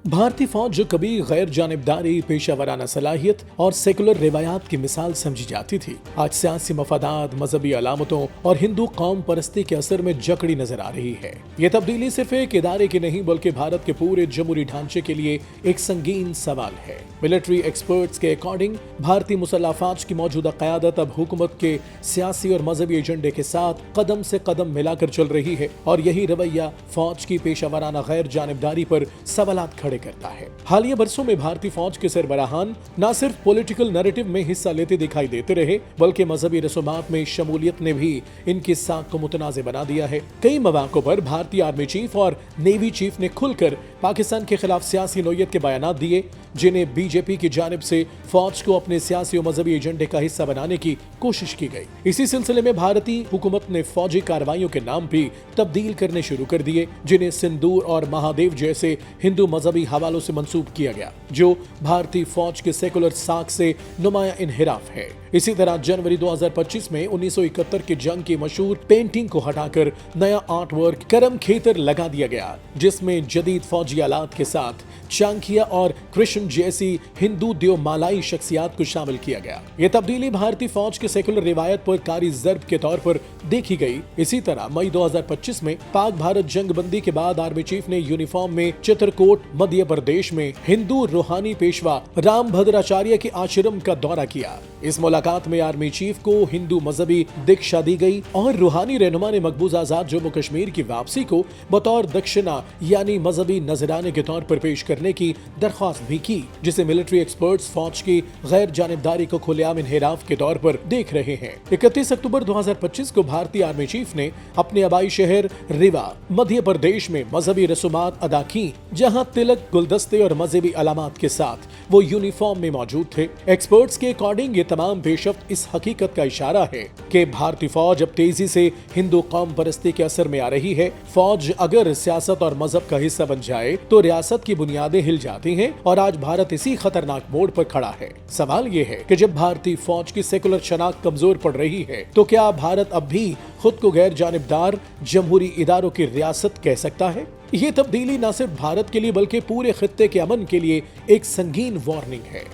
भारतीय फौज जो कभी गैर जानिबदारी, पेशा वराना सलाहियत और सेकुलर रिवायात की मिसाल समझी जाती थी, आज सियासी मफादात, मजहबी अलामतों और हिंदू कौम परस्ती के असर में जकड़ी नजर आ रही है। ये तब्दीली सिर्फ एक इदारे की नहीं बल्कि भारत के पूरे जमहूरी ढांचे के लिए एक संगीन सवाल है। मिलिट्री एक्सपर्ट्स के अकॉर्डिंग भारतीय मुसल्लह फौज की मौजूदा क़यादत अब हुकूमत के सियासी और मजहबी एजेंडे के साथ कदम से कदम मिलाकर चल रही है और यही रवैया फौज की पेशा वराना गैर जानिबदारी पर सवालात खड़े करता है। हालिया बरसों में भारतीय फौज के सरबराहान न सिर्फ पॉलिटिकल नैरेटिव में हिस्सा लेते दिखाई देते रहे बल्कि मजहबी रसूमात में शमूलियत ने भी इनकी साख को मुतनाज़ बना दिया है। कई मौक़ों पर भारतीय आर्मी चीफ और नेवी चीफ ने खुलकर पाकिस्तान के खिलाफ सियासी नोयत के बयानात दिए, जिन्हें बीजेपी की जानिब से फौज को अपने सियासी और मजहबी एजेंडे का हिस्सा बनाने की कोशिश की गई। इसी सिलसिले में भारतीय हुकूमत ने फौजी कार्रवाइयों के नाम भी तब्दील करने शुरू कर दिए, जिन्हें सिंदूर और महादेव जैसे हिंदू मजहबी हवालों से मंसूब किया गया, जो भारतीय फौज के सेकुलर साख से नुमाया इनहिराफ है। इसी तरह जनवरी 2025 में 1971 की जंग की मशहूर पेंटिंग को हटाकर नया आर्ट वर्क करम खेतर लगा दिया गया, जिसमें जदीद फौजी आलात के साथ चांकिया और कृष्ण जैसी हिंदू देवमालाई शख्सियात को शामिल किया गया। ये तब्दीली भारतीय फौज के सेकुलर रिवायत पर कारी ज़र्ब के तौर पर देखी गई। इसी तरह मई 2025 में पाक भारत जंग बंदी के बाद आर्मी चीफ ने यूनिफॉर्म में चित्रकूट मध्य प्रदेश में हिंदू रूहानी पेशवा राम भद्राचार्य के आश्रम का दौरा किया। इस मुलाकात में आर्मी चीफ को हिंदू मजहबी दीक्षा दी गई और रूहानी रहनुमा ने मकबूज आजाद जम्मू कश्मीर की वापसी को बतौर दक्षिणा यानी मजहबी नजराने के तौर पर पेश करने की दरख्वास्त भी की, जिसे मिलिट्री एक्सपर्ट्स फौज की गैर जानिबदारी को खुलेआम इनहिराफ के तौर पर देख रहे हैं। 31 अक्टूबर 2025 को भारतीय आर्मी चीफ ने अपने आबाई शहर रीवा मध्य प्रदेश में मजहबी रसूमात अदा की, जहां तिलक, गुलदस्ते और मजहबी अलामात के साथ वो यूनिफॉर्म में मौजूद थे। एक्सपर्ट्स के अकॉर्डिंग ये तमाम पेशरफ्त इस हकीकत का इशारा है कि भारतीय फौज अब तेजी से हिंदू कौम परस्ती के असर में आ रही है। फौज अगर सियासत और मजहब का हिस्सा बन जाए तो रियासत की बुनियादें हिल जाती हैं और आज भारत इसी खतरनाक मोड़ पर खड़ा है। सवाल ये है कि जब भारतीय फौज की सेकुलर शनाख्त कमजोर पड़ रही है तो क्या भारत अब भी खुद को गैर जानिबदार जमहूरी इदारों की रियासत कह सकता है? ये तब्दीली न सिर्फ भारत के लिए बल्कि पूरे खित्ते के अमन के लिए एक संगीन वार्निंग है।